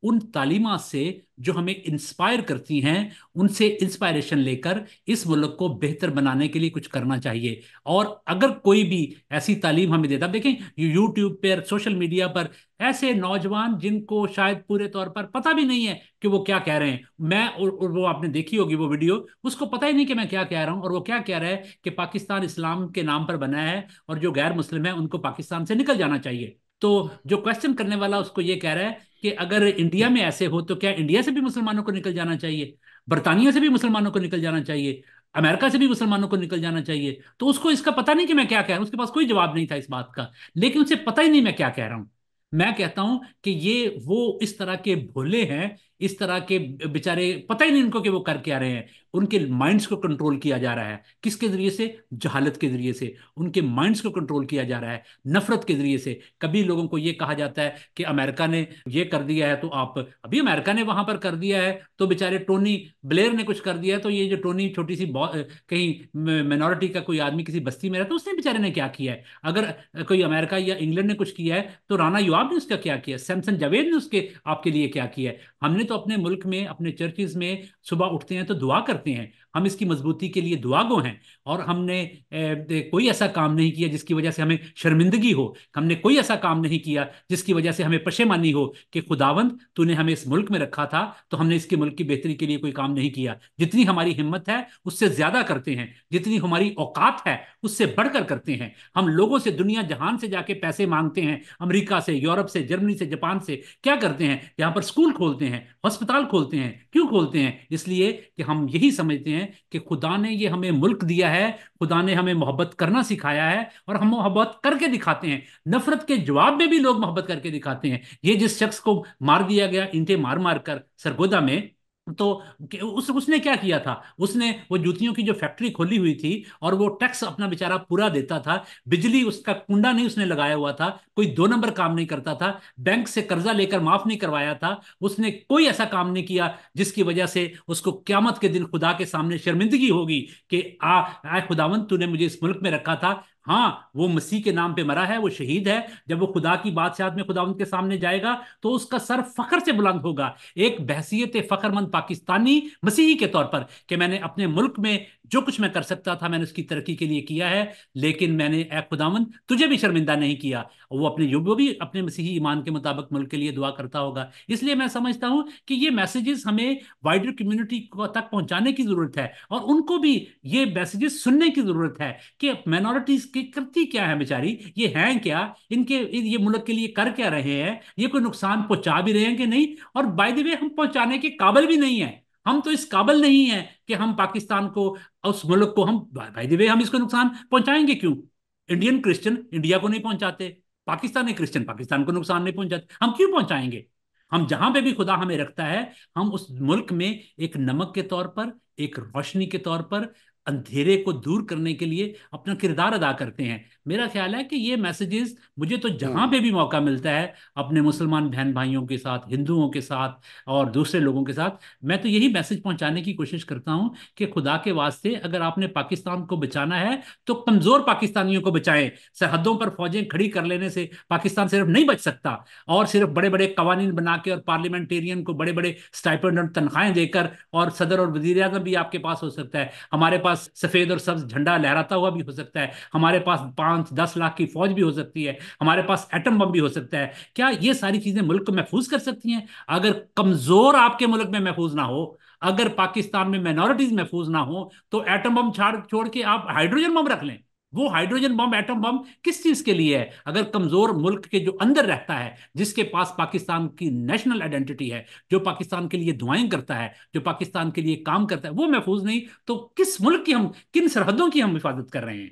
ان تعلیمات سے جو ہمیں انسپائر کرتی ہیں، ان سے انسپائریشن لے کر اس ملک کو بہتر بنانے کے لیے کچھ کرنا چاہیے۔ اور اگر کوئی بھی ایسی تعلیم ہمیں دیتا، دیکھیں یوٹیوب پر، سوشل میڈیا پر ایسے نوجوان جن کو شاید پورے طور پر پتہ بھی نہیں ہے کہ وہ کیا کہہ رہے ہیں، اور وہ آپ نے دیکھی ہوگی وہ ویڈیو، اس کو پتہ ہی نہیں کہ میں کیا کہہ رہا ہوں، اور وہ کیا کہہ رہا ہے کہ پاکستان اسلام کے نام پر بنا ہے اور جو غیر مسلم ہے ان کو پاکستان سے نکل جانا چاہیے۔ تو جو کوشچن کرنے والا اس کو یہ کہہ رہا ہے کہ اگر انڈیا میں ایسے ہو تو کیا انڈیا سے بھی مسلمانوں کو نکل جانا چاہیے، برطانیہ سے بھی مسلمانوں کو نکل جانا چاہیے، امریکہ سے بھی مسلمانوں کو نکل جانا چاہیے؟ تو اس کو اس کا پتہ نہیں کہ میں کیا کہہ رہا ہوں، اس کے پاس کوئی جواب نہیں تھا اس بات کا، لیکن اسے پتہ ہی نہیں میں کیا کہہ رہا ہوں۔ میں کہتا ہوں کہ یہ وہ اس طرح کے بھولے ہیں، اس طرح کے بےچارے پتہ ہی نہیں ان کو کہ وہ کر کیا رہے ہیں۔ ان کے مائنڈز کو کنٹرول کیا جا رہا ہے، کس کے ذریعے سے؟ جہالت کے ذریعے سے ان کے مائنڈز کو کنٹرول کیا جا رہا ہے، نفرت کے ذریعے سے۔ کبھی لوگوں کو یہ کہا جاتا ہے کہ امریکہ نے یہ کر دیا ہے تو آپ، ابھی امریکہ نے وہاں پر کر دیا ہے تو بےچارے ٹونی بلیئر نے کچھ کر دیا ہے، تو یہ جو ٹونی چھوٹی سی کہیں مینورٹی کا کوئی آدمی کسی بستی میں رہتا، اس نے بےچارے نے کیا کیا ہے؟ اگر کوئی امریکہ یا انگلینڈ نے کچھ کیا ہے تو رانا یواب نے اس کا کیا کیا، سیمسن جاوید نے اس کے آپ کے لیے کیا کیا ہے؟ ہم نے تو اپنے ملک میں اپنے چرچز میں صبح اٹھتے ہیں تو دعا کرتے ہیں، ہم اس کی مضبوطی کے لیے دعا گو ہیں، اور ہم نے کوئی ایسا کام نہیں کیا جس کی وجہ سے ہمیں شرمندگی ہو، ہم نے کوئی ایسا کام نہیں کیا جس کی وجہ سے ہمیں پشیمانی ہو کہ خداوند تو نے ہمیں اس ملک میں رکھا تھا تو ہم نے اس کے ملک کی بہتری کے لیے کوئی کام نہیں کیا۔ جتنی ہماری ہمت ہے اس سے زیادہ کرتے ہیں، جتنی ہماری اوقات ہے اس سے بڑھ کر کرتے ہیں۔ ہم لوگوں سے دنیا جہان سے جا کے پیسے مانگتے ہیں، امریکہ سے، یورپ سے، جرمنی سے، جاپان سے۔ کیا کرتے ہیں؟ یہاں پر اسکول کھولتے ہیں، ہسپتال کھولتے ہیں۔ کیوں کھولتے ہیں؟ اس لیے کہ ہم یہی سمجھتے ہیں کہ خدا نے یہ ہمیں ملک دیا ہے، خدا نے ہمیں محبت کرنا سکھایا ہے اور ہم محبت کر کے دکھاتے ہیں۔ نفرت کے جواب میں بھی لوگ محبت کر کے دکھاتے ہیں۔ یہ جس شخص کو مار دیا گیا اینٹیں مار مار کر سرگودا میں، تو اس نے کیا کیا تھا؟ اس نے وہ جوتیوں کی جو فیکٹری کھولی ہوئی تھی اور وہ ٹیکس اپنا بیچارہ پورا دیتا تھا، بجلی اس کا کنڈا نہیں اس نے لگایا ہوا تھا، کوئی دو نمبر کام نہیں کرتا تھا، بینک سے قرضہ لے کر معاف نہیں کروایا تھا، اس نے کوئی ایسا کام نہیں کیا جس کی وجہ سے اس کو قیامت کے دن خدا کے سامنے شرمندگی ہوگی کہ آئے خداوند تو نے مجھے اس ملک میں رکھا تھا۔ ہاں، وہ مسیح کے نام پہ مرا ہے، وہ شہید ہے، جب وہ خدا کی بادشاہت میں خداوند کے سامنے جائے گا تو اس کا سر فخر سے بلند ہوگا، ایک بحثیت فخر مند پاکستانی مسیحی کے طور پر، کہ میں نے اپنے ملک میں جو کچھ میں کر سکتا تھا میں نے اس کی ترقی کے لیے کیا ہے، لیکن میں نے اے خداوند تجھے بھی شرمندہ نہیں کیا۔ وہ بھی اپنے مسیحی ایمان کے مطابق ملک کے لیے دعا کرتا ہوگا۔ اس لیے میں سمجھتا ہوں کہ یہ میسیجز ہمیں وائڈر کمیونٹی تک پہنچانے کی ضرورت ہے، اور ان کو بھی یہ میسیجز سننے کی ضرورت ہے کہ مائنورٹیز کی کرتی کیا ہے بیچاری، یہ ہیں کیا، ان کے یہ ملک کے لیے کر کیا رہے ہیں، یہ کوئی نقصان پہنچا بھی رہے ہیں کہ نہیں، اور بائی دی وے ہم پہنچانے کے قابل بھی نہیں ہیں۔ ہم تو اس قابل نہیں ہیں کہ ہم پاکستان کو، اس ملک کو، ہم بائی دی وے ہم اس کو نقصان پہنچائیں گے کیوں؟ انڈین کرسچن انڈیا کو نہیں پہنچاتے، پاکستانی کرسچن پاکستان کو نقصان نہیں پہنچاتے، ہم کیوں پہنچائیں گے؟ ہم جہاں پہ بھی خدا ہمیں رکھتا ہے، ہم اس ملک میں ایک نمک کے طور پر، ایک روشنی کے طور پر، اندھیرے کو دور کرنے کے لیے اپنا کردار ادا کرتے ہیں۔ میرا خیال ہے کہ یہ میسیجز مجھے تو جہاں ہوں پہ بھی موقع ملتا ہے اپنے مسلمان بہن بھائیوں کے ساتھ، ہندوؤں کے ساتھ اور دوسرے لوگوں کے ساتھ، میں تو یہی میسج پہنچانے کی کوشش کرتا ہوں کہ خدا کے واسطے اگر آپ نے پاکستان کو بچانا ہے تو کمزور پاکستانیوں کو بچائیں۔ سرحدوں پر فوجیں کھڑی کر لینے سے پاکستان صرف نہیں بچ سکتا، اور صرف بڑے بڑے قوانین بنا کے اور پارلیمنٹیرین کو بڑے بڑے سٹائپنڈ اور تنخواہیں دے کر، اور صدر اور وزیر اعظم بھی آپ کے پاس ہو سکتا ہے، ہمارے پاس سفید اور سبز جھنڈا لہراتا ہوا بھی ہو سکتا ہے، ہمارے پاس 5-10 لاکھ کی فوج بھی ہو سکتی ہے، ہمارے پاس ایٹم بم بھی ہو سکتا ہے۔ کیا یہ ساری چیزیں ملک کو محفوظ کر سکتی ہیں؟ اگر کمزور آپ کے ملک میں محفوظ نہ ہو، اگر پاکستان میں مائنورٹیز محفوظ نہ ہو، تو ایٹم بم چھوڑ کے آپ ہائیڈروجن بم رکھ لیں۔ وہ ہائیڈروجن بم، ایٹم بم کس چیز کے لیے ہے؟ اگر کمزور ملک کے جو اندر رہتا ہے، جس کے پاس پاکستان کی نیشنل آئیڈینٹی ہے، جو پاکستان کے لیے دعائیں کرتا ہے، جو پاکستان کے لیے کام کرتا ہے، وہ محفوظ نہیں، تو کس ملک کی ہم، کن سرحدوں کی ہم حفاظت کر رہے ہیں؟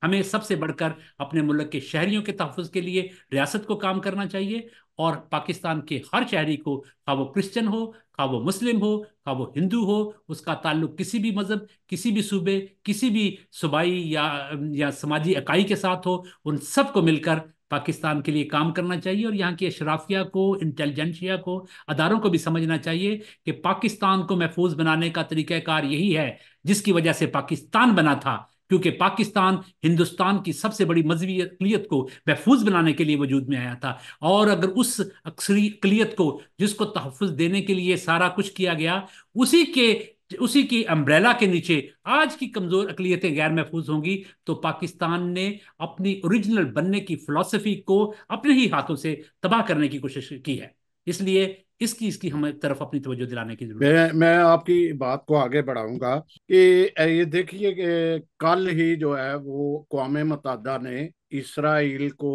ہمیں سب سے بڑھ کر اپنے ملک کے شہریوں کے تحفظ کے لیے ریاست کو کام کرنا چاہیے، اور پاکستان کے ہر شہری کو، خواہ وہ کرسچن ہو، خواہ وہ مسلم ہو، خواہ وہ ہندو ہو، اس کا تعلق کسی بھی مذہب، کسی بھی صوبے، کسی بھی صوبائی یا سماجی اکائی کے ساتھ ہو، ان سب کو مل کر پاکستان کے لیے کام کرنا چاہیے، اور یہاں کی اشرافیہ کو، انٹیلیجنشیا کو، اداروں کو بھی سمجھنا چاہیے کہ پاکستان کو محفوظ بنانے کا طریقہ کار یہی ہے جس کی وجہ سے پاکستان بنا تھا، کیونکہ پاکستان ہندوستان کی سب سے بڑی مذہبی اقلیت کو محفوظ بنانے کے لیے وجود میں آیا تھا، اور اگر اس اکثری اقلیت کو، جس کو تحفظ دینے کے لیے سارا کچھ کیا گیا، اسی کے اسی کی امبریلا کے نیچے آج کی کمزور اقلیتیں غیر محفوظ ہوں گی، تو پاکستان نے اپنی اوریجنل بننے کی فلسفی کو اپنے ہی ہاتھوں سے تباہ کرنے کی کوشش کی ہے۔ اس لیے اس کی ہمیں طرف اپنی توجہ دلانے کی ضرورت ہے۔ میں آپ کی بات کو آگے بڑھاؤں گا کہ یہ دیکھیے کہ کل ہی جو ہے وہ اقوام متحدہ نے اسرائیل کو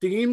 3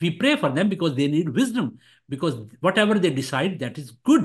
We pray for them because they need wisdom, because whatever they decide that is good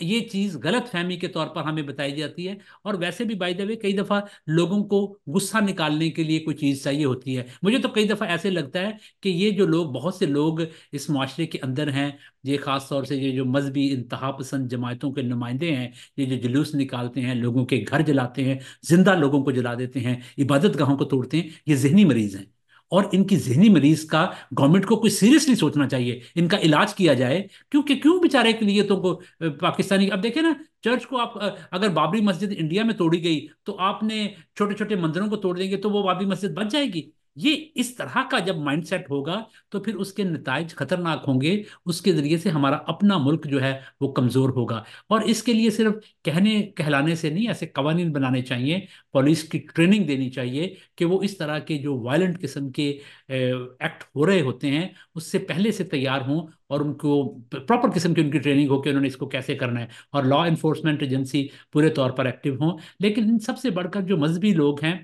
یہ چیز غلط فہمی کے طور پر ہمیں بتائی جاتی ہے. اور ویسے بھی بائی دا وے کئی دفعہ لوگوں کو غصہ نکالنے کے لیے کوئی چیز چاہیے ہوتی ہے. مجھے تو کئی دفعہ ایسے لگتا ہے کہ یہ جو لوگ، بہت سے لوگ اس معاشرے کے اندر ہیں، یہ خاص طور سے یہ جو مذہبی انتہا پسند جماعتوں کے نمائندے ہیں، یہ جو جلوس نکالتے ہیں، لوگوں کے گھر جلاتے ہیں، زندہ لوگوں کو جلا دیتے ہیں، عبادت گاہوں کو توڑتے ہیں، یہ ذہنی مریض ہیں. اور ان کی ذہنی مریض کا گورنمنٹ کو کوئی سیریسلی سوچنا چاہیے، ان کا علاج کیا جائے. کیونکہ کیوں بیچارے اقلیتوں کو پاکستانی، اب دیکھیں نا، چرچ کو آپ اگر بابری مسجد انڈیا میں توڑی گئی تو آپ نے چھوٹے چھوٹے مندروں کو توڑ دیں گے تو وہ بابری مسجد بچ جائے گی. یہ اس طرح کا جب مائنڈ سیٹ ہوگا تو پھر اس کے نتائج خطرناک ہوں گے. اس کے ذریعے سے ہمارا اپنا ملک جو ہے وہ کمزور ہوگا. اور اس کے لیے صرف کہنے کہلانے سے نہیں، ایسے قوانین بنانے چاہیے، پولیس کی ٹریننگ دینی چاہیے کہ وہ اس طرح کے جو وائلنٹ قسم کے ایکٹ ہو رہے ہوتے ہیں اس سے پہلے سے تیار ہوں، اور ان کو پراپر قسم کی ان کی ٹریننگ ہو کہ انہوں نے اس کو کیسے کرنا ہے، اور لا انفورسمنٹ ایجنسی پورے طور پر ایکٹیو ہوں. لیکن ان سب سے بڑھ کر جو مذہبی لوگ ہیں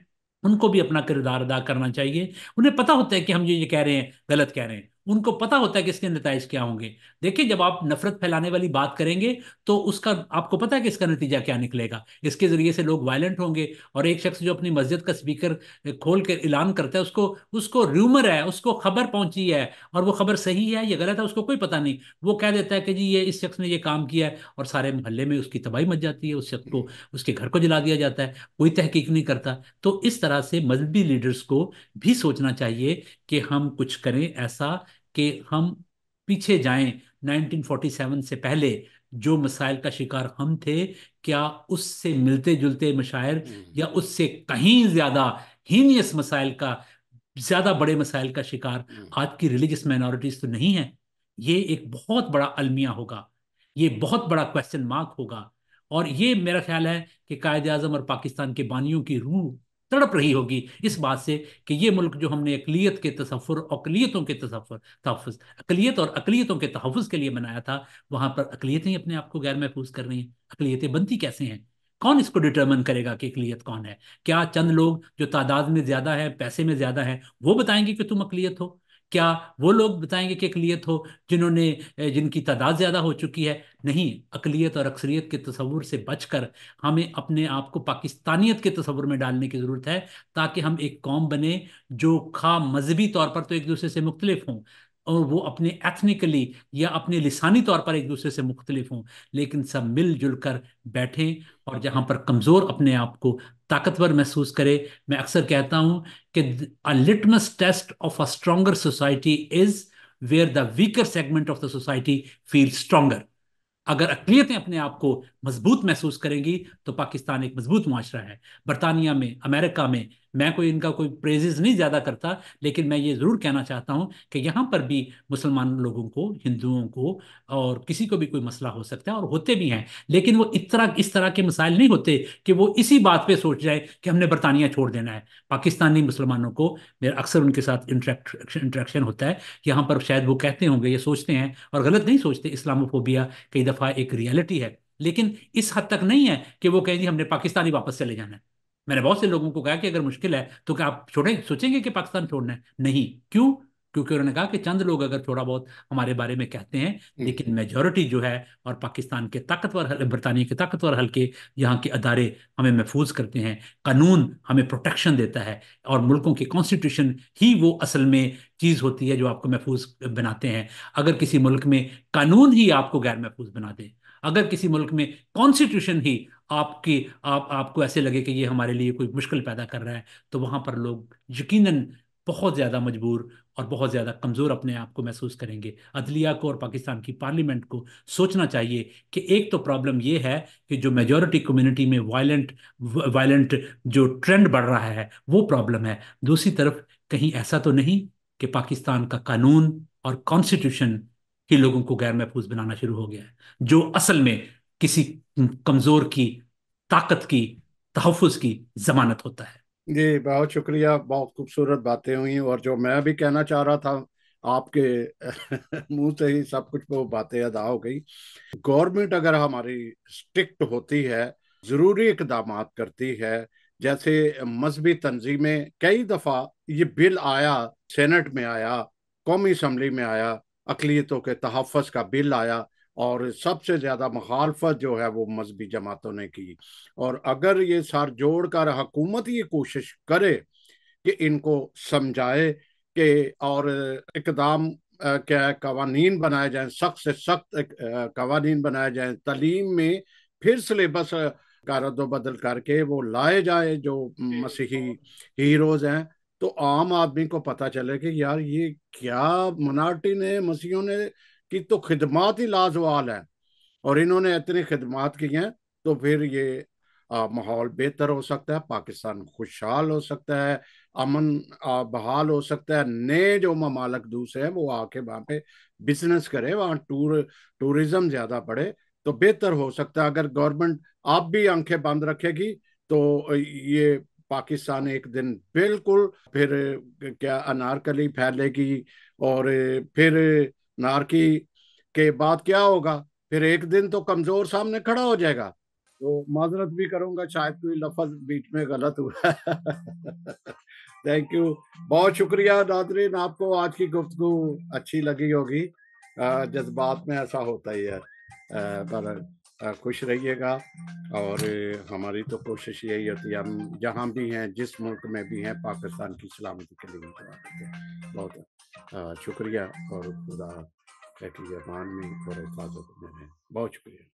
ان کو بھی اپنا کردار ادا کرنا چاہیے. انہیں پتا ہوتا ہے کہ ہم یہ کہہ رہے ہیں غلط کہہ رہے ہیں، ان کو پتا ہوتا ہے کہ اس کے نتائج کیا ہوں گے. دیکھیں، جب آپ نفرت پھیلانے والی بات کریں گے تو اس کا آپ کو پتا ہے کہ اس کا نتیجہ کیا نکلے گا. اس کے ذریعے سے لوگ وائلنٹ ہوں گے. اور ایک شخص جو اپنی مسجد کا اسپیکر کھول کے اعلان کرتا ہے، اس کو ریومر ہے، اس کو خبر پہنچی ہے، اور وہ خبر صحیح ہے یا غلط ہے اس کو کوئی پتا نہیں. وہ کہہ دیتا ہے کہ جی یہ اس شخص نے یہ کام کیا ہے، اور سارے محلے میں اس کی تباہی مچ جاتی ہے، اس شخص کو اس کے گھر کو جلا دیا جاتا ہے، کوئی تحقیق نہیں کرتا. تو اس طرح سے مذہبی لیڈرز کو بھی سوچنا چاہیے کہ ہم کچھ کریں ایسا کہ ہم پیچھے جائیں. 1947 سے پہلے جو مسائل کا شکار ہم تھے، کیا اس سے ملتے جلتے مشاعر یا اس سے کہیں زیادہ ہینیس مسائل کا، زیادہ بڑے مسائل کا شکار آج کی ریلیجس مائنورٹیز تو نہیں ہے. یہ ایک بہت بڑا المیہ ہوگا، یہ بہت بڑا کوشچن مارک ہوگا. اور یہ میرا خیال ہے کہ قائد اعظم اور پاکستان کے بانیوں کی روح تڑپ رہی ہوگی اس بات سے کہ یہ ملک جو ہم نے اقلیت کے تصور، اقلیتوں کے تحفظ، اقلیت اور اقلیتوں کے تحفظ کے لیے بنایا تھا، وہاں پر اقلیتیں اپنے آپ کو غیر محفوظ کر رہی ہیں. اقلیتیں بنتی کیسے ہیں؟ کون اس کو ڈٹرمن کرے گا کہ اقلیت کون ہے؟ کیا چند لوگ جو تعداد میں زیادہ ہے، پیسے میں زیادہ ہے، وہ بتائیں گے کہ تم اقلیت ہو؟ کیا وہ لوگ بتائیں گے کہ اقلیت ہو جن کی تعداد زیادہ ہو چکی ہے؟ نہیں. اقلیت اور اکثریت کے تصور سے بچ کر ہمیں اپنے آپ کو پاکستانیت کے تصور میں ڈالنے کی ضرورت ہے، تاکہ ہم ایک قوم بنے جو خواہ مذہبی طور پر تو ایک دوسرے سے مختلف ہوں، اور وہ اپنے ایتھنیکلی یا اپنے لسانی طور پر ایک دوسرے سے مختلف ہوں، لیکن سب مل جل کر بیٹھیں. اور جہاں پر کمزور اپنے آپ کو طاقتور محسوس کرے. میں اکثر کہتا ہوں کہ a litmus test of a stronger society is where the weaker segment of the society feels stronger. اگر اقلیتیں اپنے آپ کو مضبوط محسوس کریں گی تو پاکستان ایک مضبوط معاشرہ ہے. برطانیہ میں، امریکہ میں کوئی ان کا کوئی پریزز نہیں زیادہ کرتا، لیکن میں یہ ضرور کہنا چاہتا ہوں کہ یہاں پر بھی مسلمان لوگوں کو، ہندوؤں کو، اور کسی کو بھی کوئی مسئلہ ہو سکتا ہے، اور ہوتے بھی ہیں. لیکن وہ اس طرح کے مسائل نہیں ہوتے کہ وہ اسی بات پہ سوچ جائے کہ ہم نے برطانیہ چھوڑ دینا ہے. پاکستانی مسلمانوں کو، میرا اکثر ان کے ساتھ انٹریکشن ہوتا ہے، یہاں پر شاید وہ کہتے ہوں گے، یہ سوچتے ہیں، اور غلط نہیں سوچتے، اسلاموفوبیا کئی دفعہ ایک ریالٹی ہے، لیکن اس حد تک نہیں ہے کہ وہ کہیں جی ہم نے پاکستانی واپس چلے جانا ہے. میں نے بہت سے لوگوں کو کہا کہ اگر مشکل ہے تو کیا آپ سوچیں گے کہ پاکستان چھوڑنا ہے؟ نہیں. کیوں؟ کیونکہ انہوں نے کہا کہ چند لوگ اگر تھوڑا بہت ہمارے بارے میں کہتے ہیں، لیکن میجورٹی جو ہے، اور پاکستان کے طاقتور برطانیہ کے طاقتور حلقے، یہاں کے ادارے ہمیں محفوظ کرتے ہیں، قانون ہمیں پروٹیکشن دیتا ہے، اور ملکوں کی کانسٹیٹیوشن ہی وہ اصل میں چیز ہوتی ہے جو آپ کو محفوظ بناتے ہیں. اگر کسی ملک میں قانون ہی آپ کو غیر محفوظ بنا دے، اگر کسی ملک میں کانسٹیٹیوشن ہی آپ کو ایسے لگے کہ یہ ہمارے لیے کوئی مشکل پیدا کر رہا ہے، تو وہاں پر لوگ یقیناً بہت زیادہ مجبور اور بہت زیادہ کمزور اپنے آپ کو محسوس کریں گے. عدلیہ کو اور پاکستان کی پارلیمنٹ کو سوچنا چاہیے کہ ایک تو پرابلم یہ ہے کہ جو میجورٹی کمیونٹی میں وائلنٹ جو ٹرینڈ بڑھ رہا ہے وہ پرابلم ہے. دوسری طرف کہیں ایسا تو نہیں کہ پاکستان کا قانون اور کانسٹیٹیوشن ہی لوگوں کو غیر محفوظ بنانا شروع ہو گیا ہے، جو اصل میں کسی کمزور کی طاقت کی تحفظ کی ضمانت ہوتا ہے. جی بہت شکریہ، بہت خوبصورت باتیں ہوئی، اور جو میں بھی کہنا چاہ رہا تھا آپ کے منہ سے ہی سب کچھ وہ باتیں ادا ہو گئی. گورنمنٹ اگر ہماری اسٹرکٹ ہوتی ہے، ضروری اقدامات کرتی ہے، جیسے مذہبی تنظیمیں، کئی دفعہ یہ بل آیا، سینٹ میں آیا، قومی اسمبلی میں آیا، اقلیتوں کے تحفظ کا بل آیا، اور سب سے زیادہ مخالفت جو ہے وہ مذہبی جماعتوں نے کی. اور اگر یہ سر جوڑ کر حکومت یہ کوشش کرے کہ ان کو سمجھائے کہ اور اقدام کیا قوانین بنائے جائیں، سخت سے سخت قوانین بنائے جائیں، تعلیم میں پھر سلیبس کا رد و بدل کر کے وہ لائے جائے جو مسیحی ہیروز ہیں، تو عام آدمی کو پتہ چلے کہ یار یہ کیا منارٹی نے، مسیحوں نے کی تو خدمات ہی لازوال ہیں، اور انہوں نے اتنی خدمات کی ہیں. تو پھر یہ ماحول بہتر ہو سکتا ہے، پاکستان خوشحال ہو سکتا ہے، امن بحال ہو سکتا ہے. نئے جو ممالک دوسرے ہیں وہ آ کے وہاں پہ بزنس کرے، وہاں ٹورزم زیادہ بڑھے تو بہتر ہو سکتا ہے. اگر گورنمنٹ آپ بھی آنکھیں بند رکھے گی تو یہ پاکستان ایک دن بالکل پھر کیا انارکلی پھیلے گی، اور پھر نارکی کے بعد کیا ہوگا، پھر ایک دن تو کمزور سامنے کھڑا ہو جائے گا. تو معذرت بھی کروں گا، شاید کوئی لفظ بیچ میں غلط ہوا. تھینک یو، بہت شکریہ ناظرین. آپ کو آج کی گفتگو اچھی لگی ہوگی، جذبات میں ایسا ہوتا ہی ہے. پر خوش رہیے گا، اور ہماری تو کوشش یہی ہوتی ہے، ہم جہاں بھی ہیں، جس ملک میں بھی ہیں، پاکستان کی سلامتی کے لیے دعا کرتے ہیں. بہت شکریہ، اور خدا کی امان میں اور حفاظت میں رہیں. بہت شکریہ.